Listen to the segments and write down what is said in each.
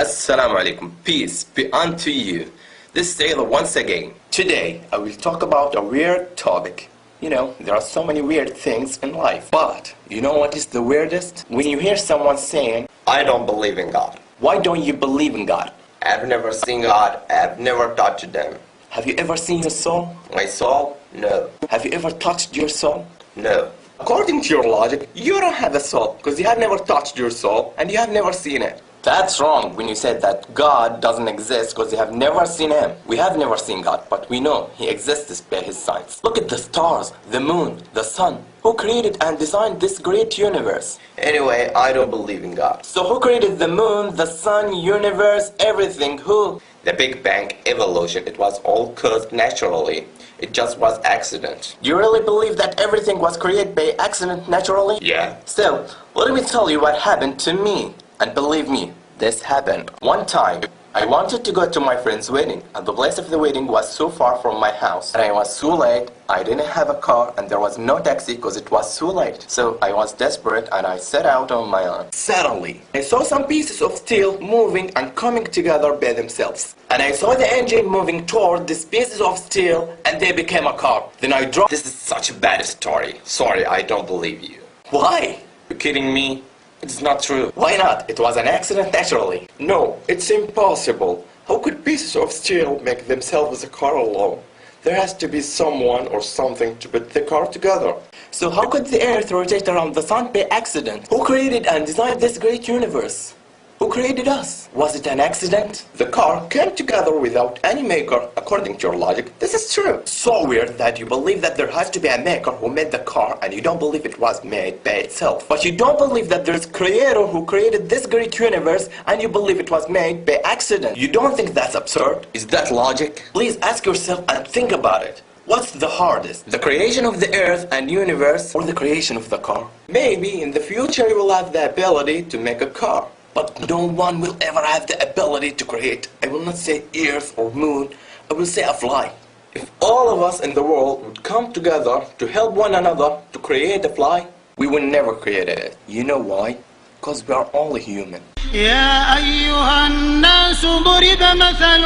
Assalamu alaikum. Peace be unto you. This is Ceyda once again. Today I will talk about a weird topic. You know, there are so many weird things in life. But you know what is the weirdest? When you hear someone saying, I don't believe in God. Why don't you believe in God? I've never seen God. I've never touched them. Have you ever seen your soul? My soul? No. Have you ever touched your soul? No. According to your logic, you don't have a soul because you have never touched your soul and you have never seen it. That's wrong when you said that God doesn't exist because you have never seen Him. We have never seen God, but we know He exists by His signs. Look at the stars, the moon, the sun. Who created and designed this great universe? Anyway, I don't believe in God. So who created the moon, the sun, universe, everything? Who? The Big Bang, evolution, it was all caused naturally. It just was accident. Do you really believe that everything was created by accident naturally? Yeah. So, let me tell you what happened to me. And believe me, this happened. One time, I wanted to go to my friend's wedding, and the place of the wedding was so far from my house. And I was so late, I didn't have a car, and there was no taxi because it was so late. So I was desperate, and I set out on my own. Suddenly, I saw some pieces of steel moving and coming together by themselves. And I saw the engine moving toward these pieces of steel, and they became a car. Then I drove. This is such a bad story. Sorry, I don't believe you. Why? You're kidding me? It's not true. Why not? It was an accident naturally. No, it's impossible. How could pieces of steel make themselves a car alone? There has to be someone or something to put the car together. So how could the earth rotate around the sun by accident? Who created and designed this great universe? Who created us? Was it an accident? The car came together without any maker, according to your logic. This is true. So weird that you believe that there has to be a maker who made the car and you don't believe it was made by itself. But you don't believe that there's a creator who created this great universe and you believe it was made by accident. You don't think that's absurd? Is that logic? Please ask yourself and think about it. What's the hardest? The creation of the earth and universe or the creation of the car? Maybe in the future you will have the ability to make a car. But no one will ever have the ability to create. I will not say earth or moon, I will say a fly. If all of us in the world would come together to help one another to create a fly, we would never create it. You know why? Because we are only human. يا أيها الناس ضرب مثل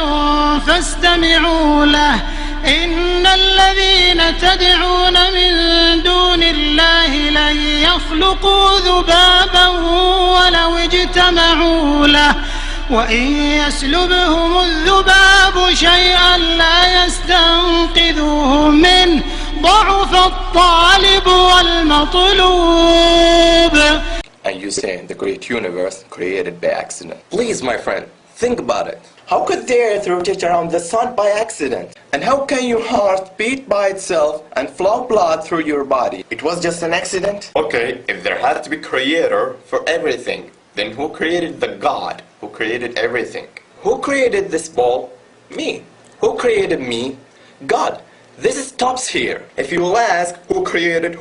فاستمعوا له إن الذين تدعون من دون الله لن يخلقوا ذبابا ولو اجتمعوا له وإن يسلبهم الذباب شيئا لا يستنقذوه منه ضعف الطالب والمطلوب. And you say the great universe created by accident. Please, my friend, think about it. How could the earth rotate around the sun by accident? And how can your heart beat by itself and flow blood through your body? It was just an accident? Okay, if there has to be creator for everything, then who created the God who created everything? Who created this ball? Me. Who created me? God. This stops here. If you will ask who created,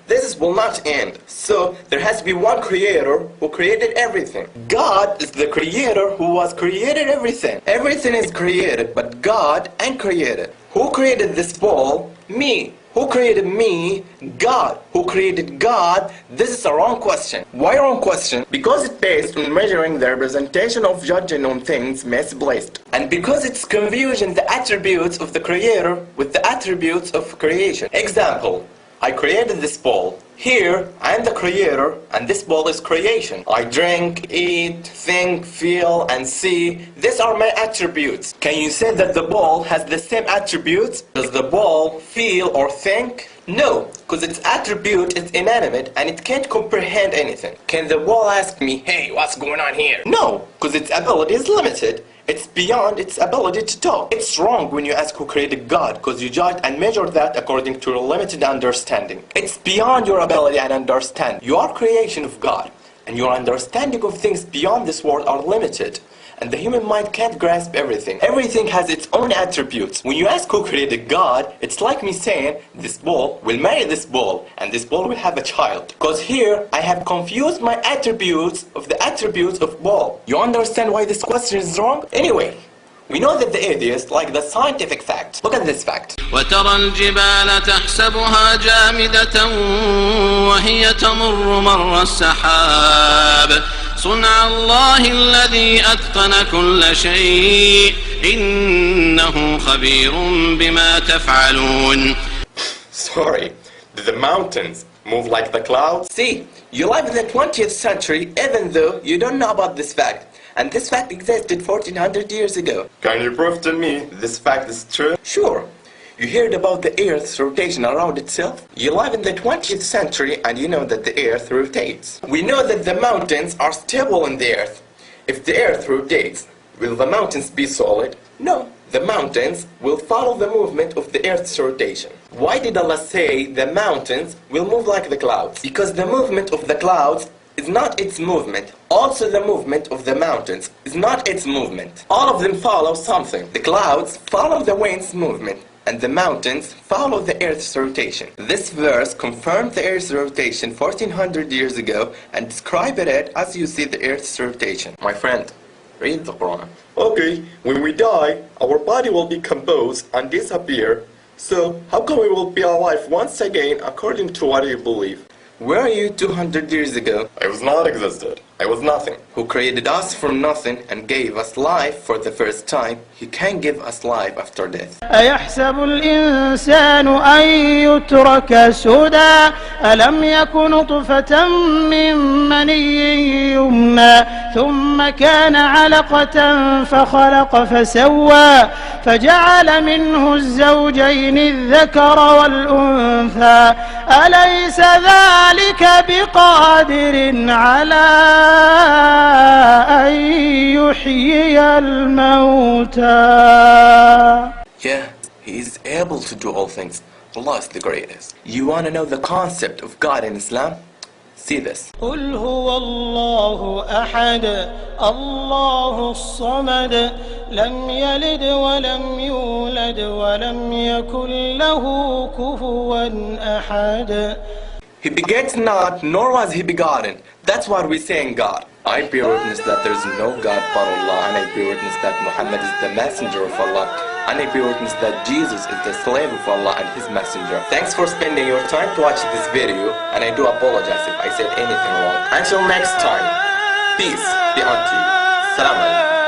this will not end. So there has to be one creator who created everything. God is the creator who was created everything. Everything is created but God ain't created. Who created this ball? Me. Who created me? God. Who created God? This is a wrong question. Why wrong question? Because it's based on measuring the representation of judging on things misplaced. And because it's confusing the attributes of the creator with the attributes of creation. Example, I created this ball. Here, I am the creator, and this ball is creation. I drink, eat, think, feel, and see. These are my attributes. Can you say that the ball has the same attributes? Does the ball feel or think? No, because its attribute is inanimate and it can't comprehend anything. Can the ball ask me, hey, what's going on here? No, because its ability is limited. It's beyond its ability to talk. It's wrong when you ask who created God, because you judge and measure that according to your limited understanding. It's beyond your ability and understanding. You are creation of God, and your understanding of things beyond this world are limited. And the human mind can't grasp everything. Everything has its own attributes. When you ask who created God, it's like me saying, this ball will marry this ball, and this ball will have a child. Because here, I have confused my attributes of the attributes of ball. You understand why this question is wrong? Anyway, we know that the atheists like the scientific fact. Look at this fact. وترى الجبال تحسبها جامدة وهي تمر مر السحاب صنع الله الذي أتقن كل شيء إنه خبير بما تفعلون. Sorry, did the mountains move like the clouds? See, you live in the 20th century even though you don't know about this fact. And this fact existed 1400 years ago. Can you prove to me this fact is true? Sure. You heard about the Earth's rotation around itself? You live in the 20th century and you know that the Earth rotates. We know that the mountains are stable in the Earth. If the Earth rotates, will the mountains be solid? No. The mountains will follow the movement of the Earth's rotation. Why did Allah say the mountains will move like the clouds? Because the movement of the clouds is not its movement. Also the movement of the mountains is not its movement. All of them follow something. The clouds follow the wind's movement, and the mountains follow the Earth's rotation. This verse confirmed the Earth's rotation 1400 years ago and described it as you see the Earth's rotation. My friend, read the Quran. Okay, when we die, our body will decompose and disappear. So, how come we will be alive once again according to what you believe? Where are you 200 years ago? I was not existed. I was nothing. Who created us from nothing and gave us life for the first time, He can give us life after death. أيحسب الإنسان أن يترك سدى ألم يك نطفة من مني يمنى ثم كان علقة فخلق فسوى فجعل منه الزوجين الذكر والأنثى أليس ذلك بقادر على أن يحيي الموتى. Yeah, He is able to do all things. Allah is the greatest. You want to know the concept of God in Islam? See this. قل هو الله أحد الله الصمد لم يلد ولم يولد ولم يكن له كفوا أحد. He begets not, nor was He begotten. That's why we say in God. I bear witness that there is no God but Allah, and I bear witness that Muhammad is the messenger of Allah, and I bear witness that Jesus is the slave of Allah and His messenger. Thanks for spending your time to watch this video, and I do apologize if I said anything wrong. Until next time, peace be unto you. Salam alaikum.